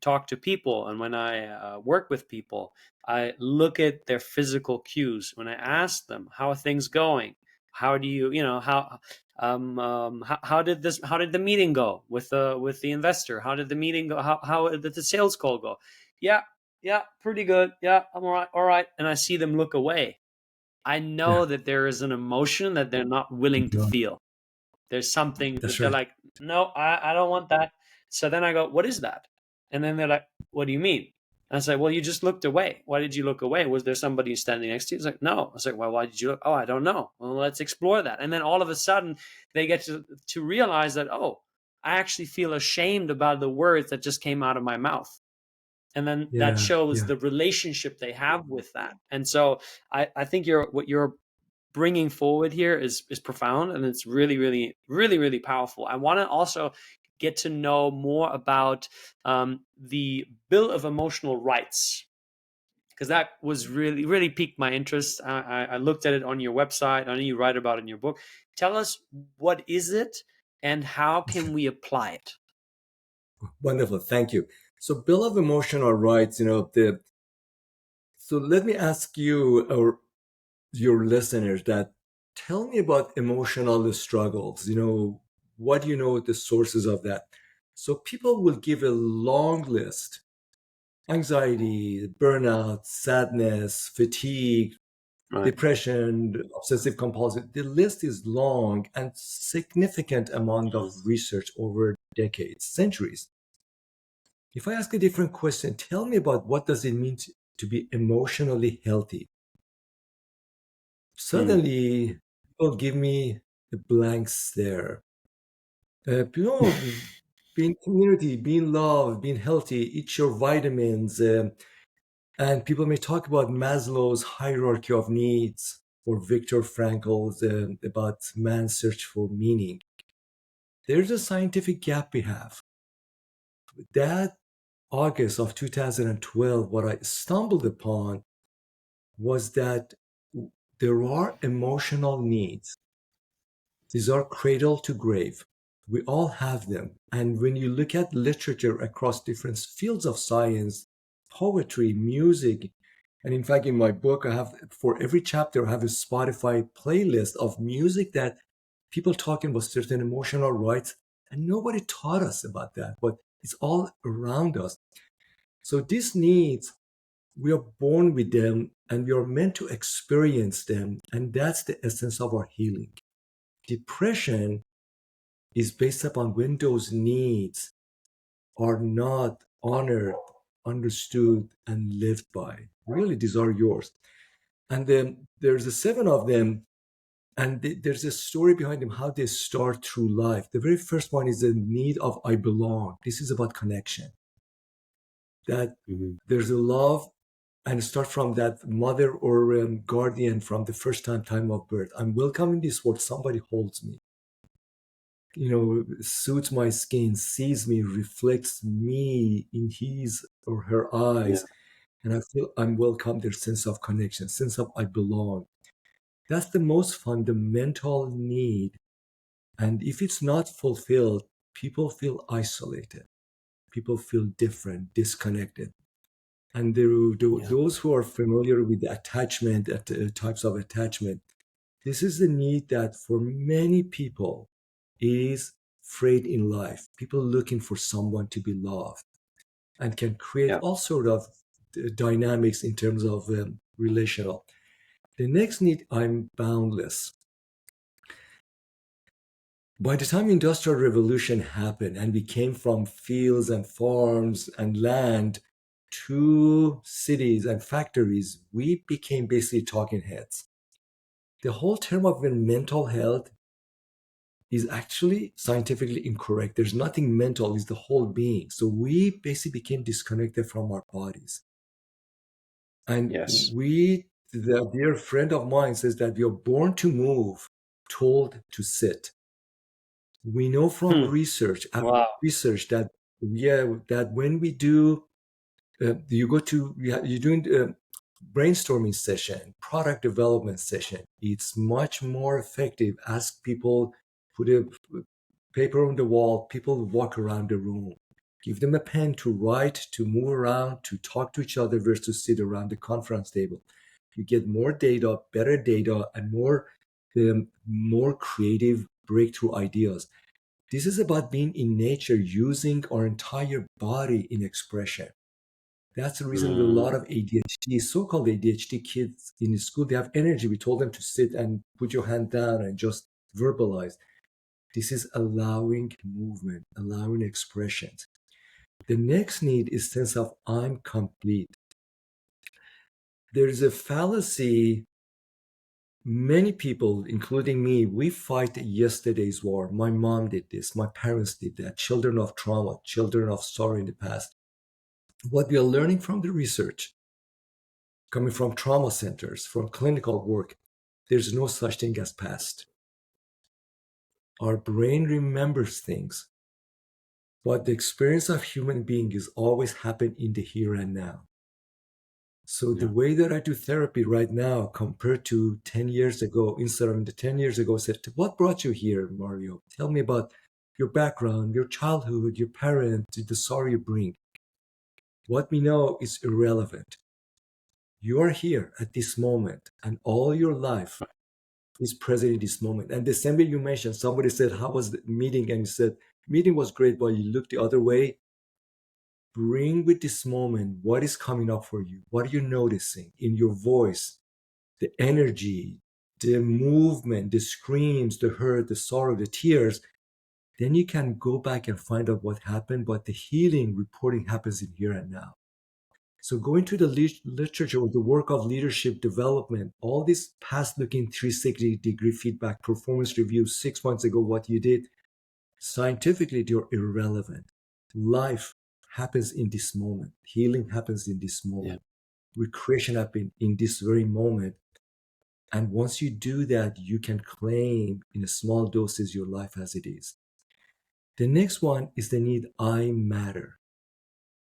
talk to people and when I work with people, I look at their physical cues. When I ask them, how are things going? How do you, how did the meeting go with the investor? How did the meeting go? How did the sales call go? Yeah, yeah, pretty good. Yeah, I'm all right, all right. And I see them look away. I Yeah. know that there is an emotion that they're not willing to No, feel. There's something that that's they're right. like, no, I don't want that. So then I go, what is that? And then they're like, what do you mean? And I say, well, you just looked away. Why did you look away? Was there somebody standing next to you? It's like, no. I was like, well, why did you look? Oh, I don't know. Well, let's explore that. And then all of a sudden they get to realize that, oh, I actually feel ashamed about the words that just came out of my mouth. And then that Yeah, shows yeah. the relationship they have with that. And so I think what you're bringing forward here is profound, and it's really, really, really, really powerful. I want to also get to know more about the Bill of Emotional Rights, because that was really, really piqued my interest. I looked at it on your website. I know you write about it in your book. Tell us, what is it and how can we apply it? Wonderful. Thank you. So, Bill of Emotional Rights, so let me ask you, or your listeners, that tell me about emotional struggles. What do you know the sources of that? So people will give a long list: anxiety, burnout, sadness, fatigue, Right. depression, obsessive compulsive. The list is long and significant amount of Mm. research over decades, centuries. If I ask a different question, tell me about what does it mean to be emotionally healthy? Mm. Suddenly, people give me a blank stare. Being community, being loved, being healthy, eat your vitamins. And people may talk about Maslow's hierarchy of needs or Viktor Frankl's about man's search for meaning. There's a scientific gap we have. That August of 2012, what I stumbled upon was that there are emotional needs. These are cradle to grave. We all have them. And when you look at literature across different fields of science, poetry, music, and in fact, in my book, I have for every chapter, I have a Spotify playlist of music that people talking about certain emotional rights, and nobody taught us about that, but it's all around us. So these needs, we are born with them and we are meant to experience them. And that's the essence of our healing. Depression is based upon when those needs are not honored, understood, and lived by. Really, these are yours. And then there's a seven of them, and there's a story behind them, how they start through life. The very first one is the need of I belong. This is about connection. That Mhm. there's a love and start from that mother or guardian from the first time of birth. I'm welcome in this world. Somebody holds me, suits my skin, sees me, reflects me in his or her Yeah. eyes, and I feel I'm welcome. Their sense of connection, sense of I belong. That's the most fundamental need. And if it's not fulfilled, people feel isolated. People feel different, disconnected. And Yeah. those who are familiar with the attachment, types of attachment, this is the need that for many people is frayed in life. People looking for someone to be loved and can create Yeah. all sort of dynamics in terms of relational. The next need, I'm boundless. By the time industrial revolution happened and we came from fields and farms and land to cities and factories, we became basically talking heads. The whole term of mental health is actually scientifically incorrect. There's nothing mental, it's the whole being. So we basically became disconnected from our bodies. And Yes. the dear friend of mine says that we are born to move, told to sit. We know from Hmm. research, Wow. research that, yeah, that when we do, you go to, you're doing brainstorming session, product development session, it's much more effective. Ask people, put a paper on the wall, people walk around the room. Give them a pen to write, to move around, to talk to each other versus sit around the conference table. You get more data, better data, and more creative breakthrough ideas. This is about being in nature, using our entire body in expression. That's the reason that a lot Mm. of ADHD, so-called ADHD kids in school, they have energy. We told them to sit and put your hand down and just verbalize. This is allowing movement, allowing expressions. The next need is sense of I'm complete. There's a fallacy. Many people, including me, we fight yesterday's war. My mom did this. My parents did that. Children of trauma, children of sorrow in the past. What we are learning from the research coming from trauma centers, from clinical work, there's no such thing as past. Our brain remembers things, but the experience of human being is always happen in the here and now. So the Yeah. way that I do therapy right now compared to 10 years ago, instead of the 10 years ago, I said, what brought you here, Mario? Tell me about your background, your childhood, your parents, the sorrow you bring. What we know is irrelevant. You are here at this moment, and all your life is present in this moment. And the same way you mentioned, somebody said, how was the meeting? And you said, meeting was great, but you looked the other way. Bring with this moment what is coming up for you. What are you noticing in your voice, the energy, the movement, the screams, the hurt, the sorrow, the tears? then you can go back and find out what happened, but the healing reporting happens in here and now. So go into the literature or the work of leadership development, all this past looking 360-degree feedback, performance review 6 months ago, what you did, scientifically, they're irrelevant. Life happens in this moment. Healing happens in this Yeah. moment. Recreation happens in this very moment. And once you do that, you can claim in a small doses your life as it is. The next one is the need I matter.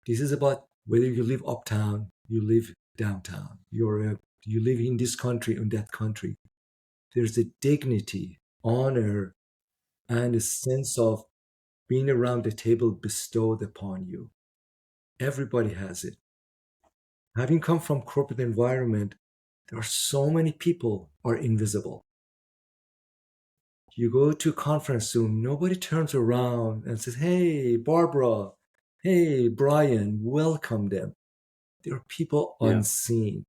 This is about whether you live uptown, you live downtown, you live in this country, in that country. There's a dignity, honor, and a sense of being around the table bestowed upon you. Everybody has it. Having come from corporate environment, there are so many people are invisible. You go to a conference room, nobody turns around and says, "Hey, Barbara, hey, Brian," welcome them. There are people Yeah. unseen.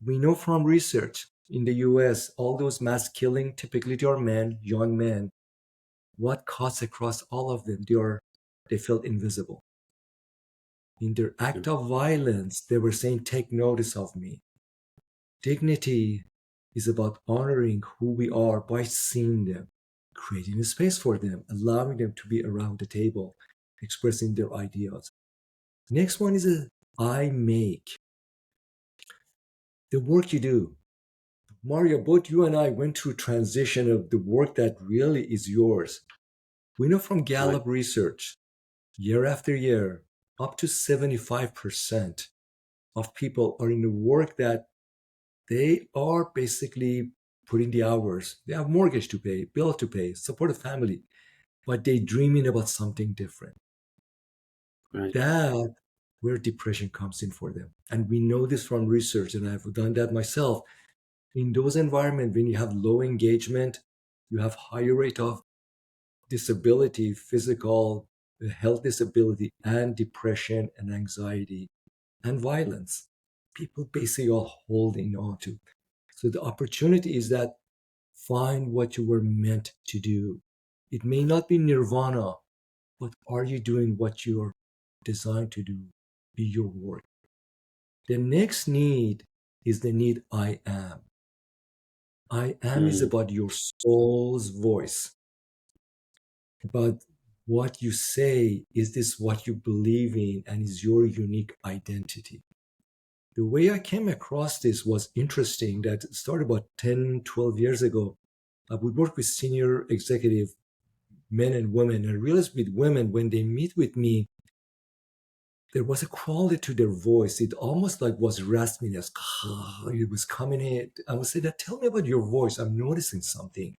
We know from research in the US, all those mass killing, typically they are men, young men. What cuts across all of them? They felt invisible. In their Yeah. act of violence, they were saying, "Take notice of me." Dignity is about honoring who we are by seeing them, creating a space for them, allowing them to be around the table, expressing their ideas. Next one is a I make. The work you do. Mario, both you and I went through transition of the work that really is yours. We know from Right. Gallup research, year after year, up to 75% of people are in the work that they are basically putting the hours. They have mortgage to pay, bill to pay, support a family, but they dreaming about something different. Right. That where depression comes in for them. And we know this from research, and I've done that myself. In those environments, when you have low engagement, you have higher rate of disability, physical health disability, and depression and anxiety and violence. People basically are holding on to. So the opportunity is that find what you were meant to do. It may not be nirvana, but are you doing what you're designed to do? Be your work. The next need is the need I am. I am is Mm. about your soul's voice, about what you say. Is this what you believe in and is your unique identity? The way I came across this was interesting that it started about 10, 12 years ago. I would work with senior executive men and women. And I realized with women, when they meet with me, there was a quality to their voice. It almost like was raspiness. It was coming in. I would say that, "Tell me about your voice. I'm noticing something."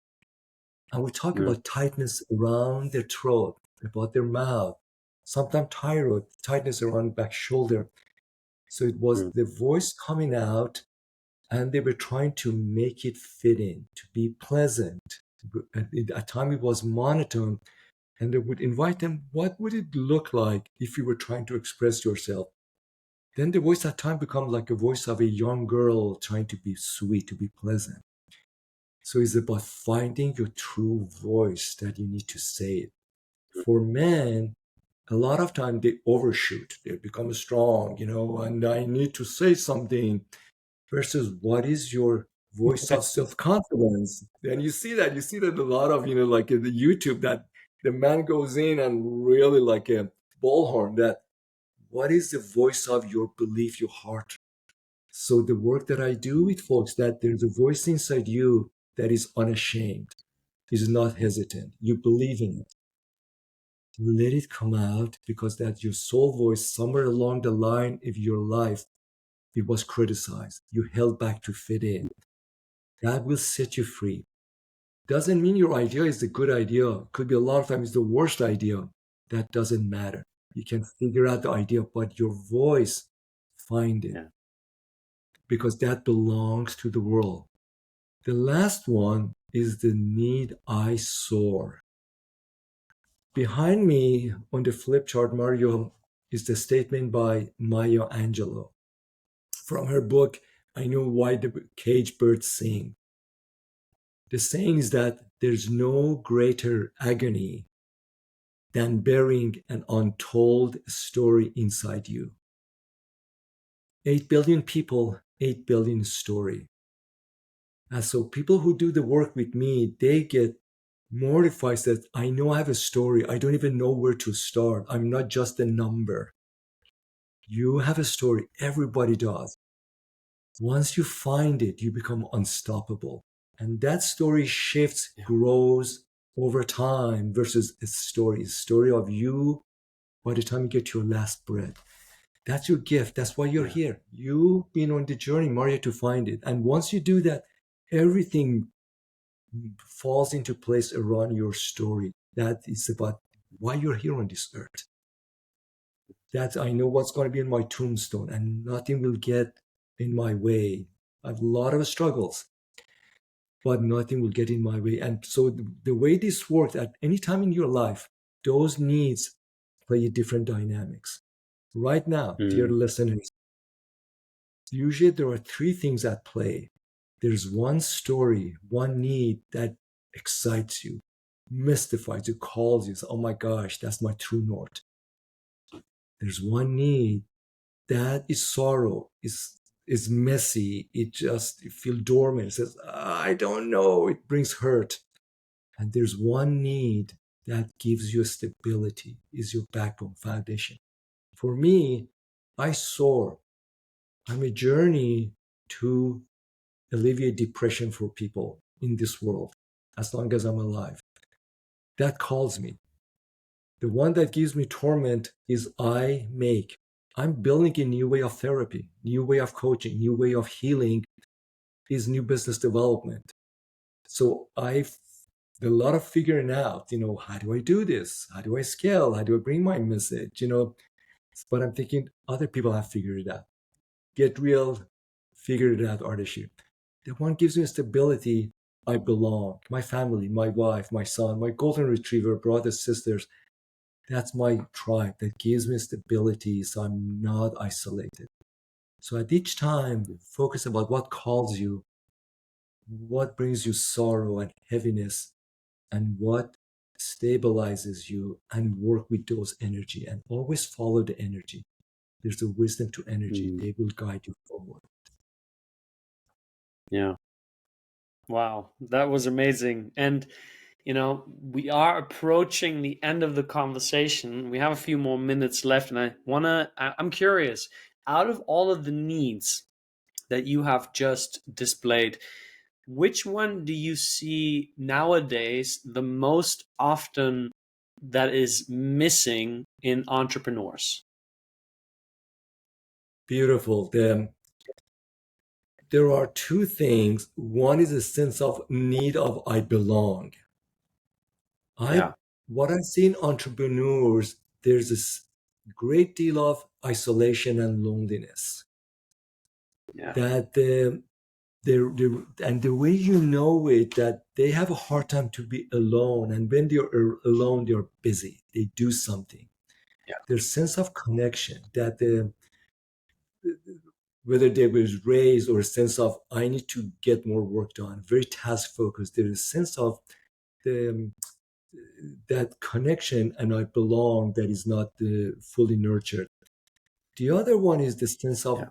And we talk Yeah. about tightness around their throat, about their mouth, sometimes thyroid, tightness around back shoulder. So it was Yeah. the voice coming out, and they were trying to make it fit in, to be pleasant. At time it was monotone, and they would invite them, "What would it look like if you were trying to express yourself?" Then the voice at time become like a voice of a young girl trying to be sweet, to be pleasant. So it's about finding your true voice that you need to say it. For men, a lot of time they overshoot. They become strong, and I need to say something versus what is your voice of self-confidence. And you see that a lot of, like in the YouTube that the man goes in and really like a bullhorn that what is the voice of your belief, your heart. So the work that I do with folks, that there's a voice inside you that is unashamed, is not hesitant. You believe in it. Let it come out because that's your soul voice somewhere along the line of your life. It was criticized. You held back to fit in. That will set you free. Doesn't mean your idea is the good idea. Could be a lot of times the worst idea. That doesn't matter. You can figure out the idea, but your voice, find it Yeah. because that belongs to the world. The last one is the need I soar. Behind me on the flip chart, Mario, is the statement by Maya Angelou from her book, I Know Why the Caged Birds Sing. The saying is that there's no greater agony than bearing an untold story inside you. 8 billion people, 8 billion story. And so people who do the work with me, they get mortified that I know I have a story. I don't even know where to start. I'm not just a number. You have a story. Everybody does. Once you find it, you become unstoppable. And that story shifts, Yeah. grows over time versus a story of you by the time you get your last breath. That's your gift. That's why you're Yeah. here. You've been on the journey, Maria, to find it. And once you do that, everything falls into place around your story. That is about why you're here on this earth. That I know what's going to be in my tombstone, and nothing will get in my way. I have a lot of struggles, but nothing will get in my way. And so the way this works at any time in your life, those needs play different dynamics. Right now, dear Mm. listeners, usually there are three things at play. There's one story, one need that excites you, mystifies you, calls you, oh my gosh, that's my true north. There's one need that is sorrow, is messy, it feels dormant, it says, I don't know, it brings hurt. And there's one need that gives you stability, is your backbone foundation. For me, I soar. I'm a journey to alleviate depression for people in this world as long as I'm alive. That calls me. The one that gives me torment is I make. I'm building a new way of therapy, new way of coaching, new way of healing is new business development. So I've a lot of figuring out, how do I do this? How do I scale? How do I bring my message? But I'm thinking other people have figured it out. Get real, figure it out, Ardeshir. The one gives me stability. I belong. My family, my wife, my son, my golden retriever, brothers, sisters. That's my tribe that gives me stability so I'm not isolated. So at each time, focus about what calls you, what brings you sorrow and heaviness, and what stabilizes you, and work with those energy and always follow the energy. There's a wisdom to energy. Mm. They will guide you forward. Yeah. Wow, that was amazing. And we are approaching the end of the conversation. We have a few more minutes left, and I'm curious, out of all of the needs that you have just displayed, which one do you see nowadays the most often that is missing in entrepreneurs? Beautiful. There are two things. One is a sense of need of I belong. I Yeah, What I see in entrepreneurs, there's this great deal of isolation and loneliness. yeah, That and the way you know it, that they have a hard time to be alone, and when they're alone, they're busy. They do something. yeah, There's sense of connection that whether they was raised or a sense of I need to get more work done, very task focused. There's a sense of the that connection and I belong that is not fully nurtured. The other one is the sense yeah. of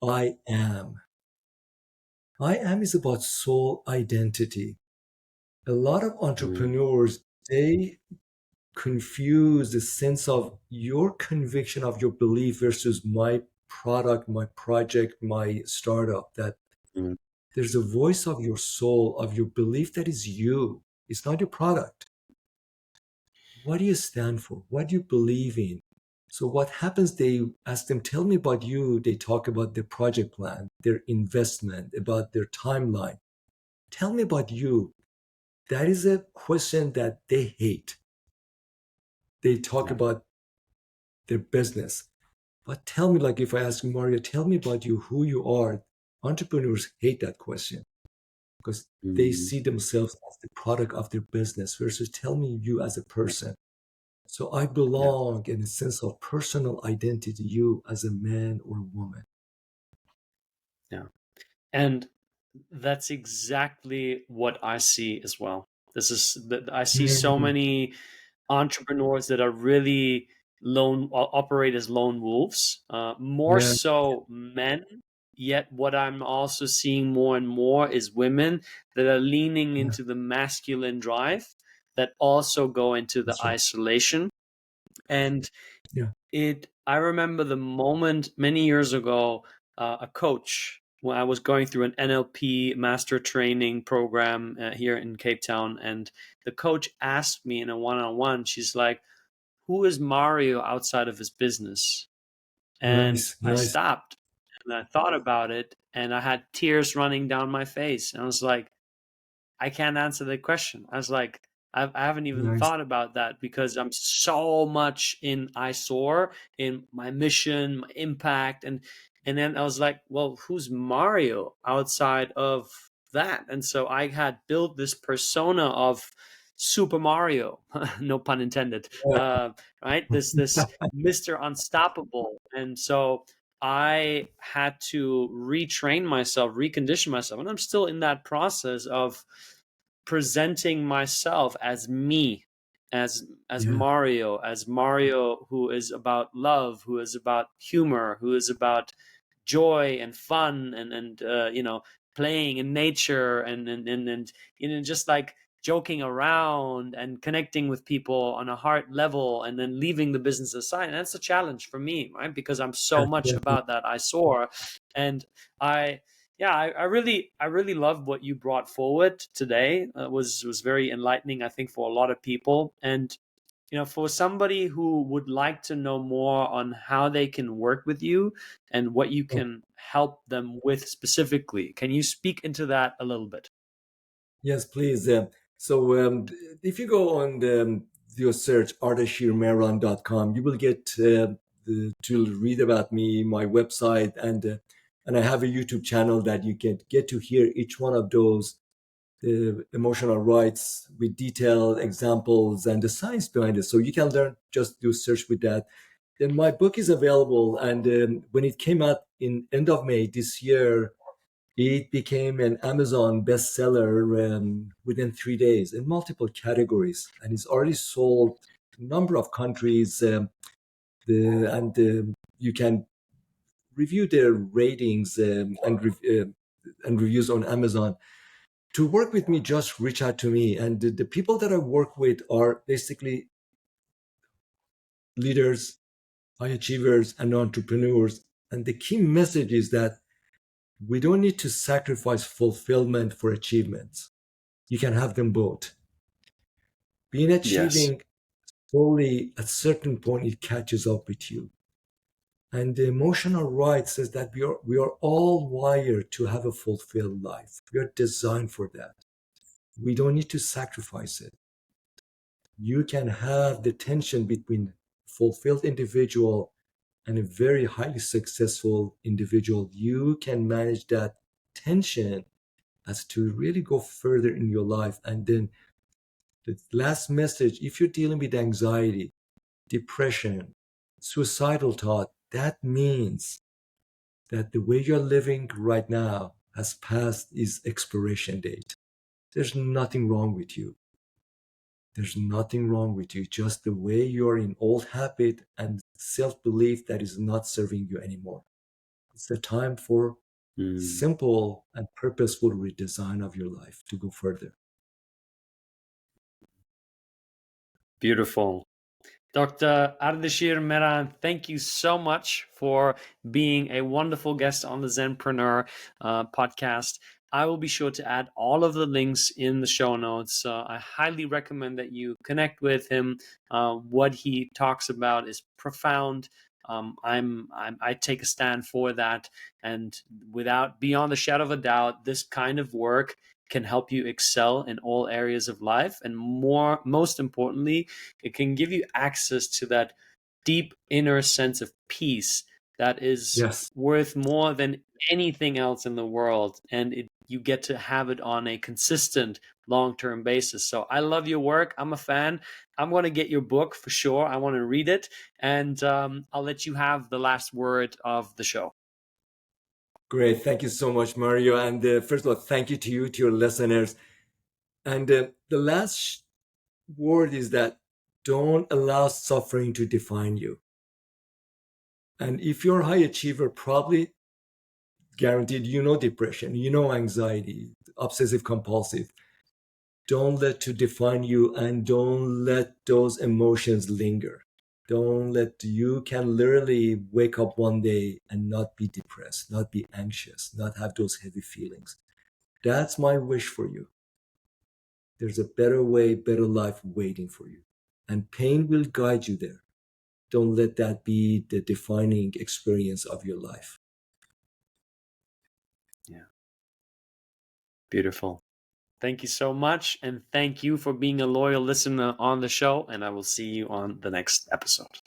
I am. I am is about soul identity. A lot of Mm, entrepreneurs, they confuse the sense of your conviction of your belief versus my product, my project, my startup. That mm, there's a voice of your soul, of your belief that is you. It's not your product. What do you stand for? What do you believe in? So what happens, they ask them, tell me about you. They talk about their project plan, their investment, about their timeline. Tell me about you. That is a question that they hate. They talk yeah. about their business. But tell me, like if I ask Mario, tell me about you, who you are. Entrepreneurs hate that question because they Mm, see themselves as the product of their business versus tell me you as a yeah, person. So I yeah, belong in a sense of personal identity, you as a man or woman. yeah. And that's exactly what I see as well. This is that I see so Mm. many entrepreneurs that are really operate as lone wolves, more Yeah, so men. Yet what I'm also seeing more and more is women that are leaning yeah, into the masculine drive, that also go into the that's right. isolation. And Yeah, I remember the moment many years ago, a coach, when I was going through an NLP master training program here in Cape Town, and the coach asked me in a one-on-one, she's like, who is Mario outside of his business? And nice, I nice, stopped and I thought about it, and I had tears running down my face. And I was like, I can't answer the question. I was like, I haven't even nice. thought about that, because I'm so much in I soar, in my mission, my impact, and then I was like, well, who's Mario outside of that? And so I had built this persona of Super Mario, no pun intended, Yeah, right? This Mr. Unstoppable, and so I had to retrain myself, recondition myself, and I'm still in that process of presenting myself as me, yeah, as Mario who is about love, who is about humor, who is about joy and fun, and playing in nature, and just like joking around and connecting with people on a heart level, and then leaving the business aside. And that's a challenge for me, right? Because I'm so much yeah, about that I soar. And I yeah, I really love what you brought forward today. Was very enlightening, I think, for a lot of people. And for somebody who would like to know more on how they can work with you and what you yeah. can help them with specifically, can you speak into that a little bit? Yes, please. So if you go on your search ardeshirmehran.com, you will get to read about me, my website, and I have a YouTube channel that you can get to hear each one of those emotional rights with detailed examples and the science behind it. So you can learn, just do search with that. Then my book is available, and when it came out in end of May this year, it became an Amazon bestseller within 3 days in multiple categories, and it's already sold a number of countries. And You can review their ratings and reviews on Amazon. To work with me, just reach out to me. And the people that I work with are basically leaders, high achievers, and entrepreneurs. And the key message is that we don't need to sacrifice fulfillment for achievements. You can have them both. Being Yes. achieving slowly, at certain point, it catches up with you. And the emotional right says that we are all wired to have a fulfilled life. We are designed for that. We don't need to sacrifice it. You can have the tension between fulfilled individual and a very highly successful individual. You can manage that tension as to really go further in your life. And then the last message, if you're dealing with anxiety, depression, suicidal thought, that means that the way you're living right now has passed its expiration date. There's nothing wrong with you. There's nothing wrong with you. Just the way you're in old habit and self belief that is not serving you anymore. It's the time for Mm, simple and purposeful redesign of your life to go further. beautiful. Dr. Ardeshir Mehran, thank you so much for being a wonderful guest on the Zenpreneur podcast. I will be sure to add all of the links in the show notes. I highly recommend that you connect with him. What he talks about is profound. I take a stand for that, and without beyond the shadow of a doubt, this kind of work can help you excel in all areas of life, and most importantly, it can give you access to that deep inner sense of peace that is Yes, worth more than anything else in the world. And you get to have it on a consistent long-term basis. So I love your work. I'm a fan. I'm going to get your book for sure. I want to read it. And I'll let you have the last word of the show. great. Thank you so much, Mario. And first of all, thank you to you, to your listeners. And the last word is that Don't allow suffering to define you. And if you're a high achiever, probably guaranteed you know depression, you know anxiety, obsessive compulsive. Don't let to define you, and don't let those emotions linger. Don't let you can literally wake up one day and not be depressed, not be anxious, not have those heavy feelings. That's my wish for you. There's a better way, better life waiting for you. And pain will guide you there. Don't let that be the defining experience of your life. Yeah. Beautiful. Thank you so much. And thank you for being a loyal listener on the show. And I will see you on the next episode.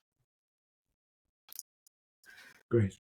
Great.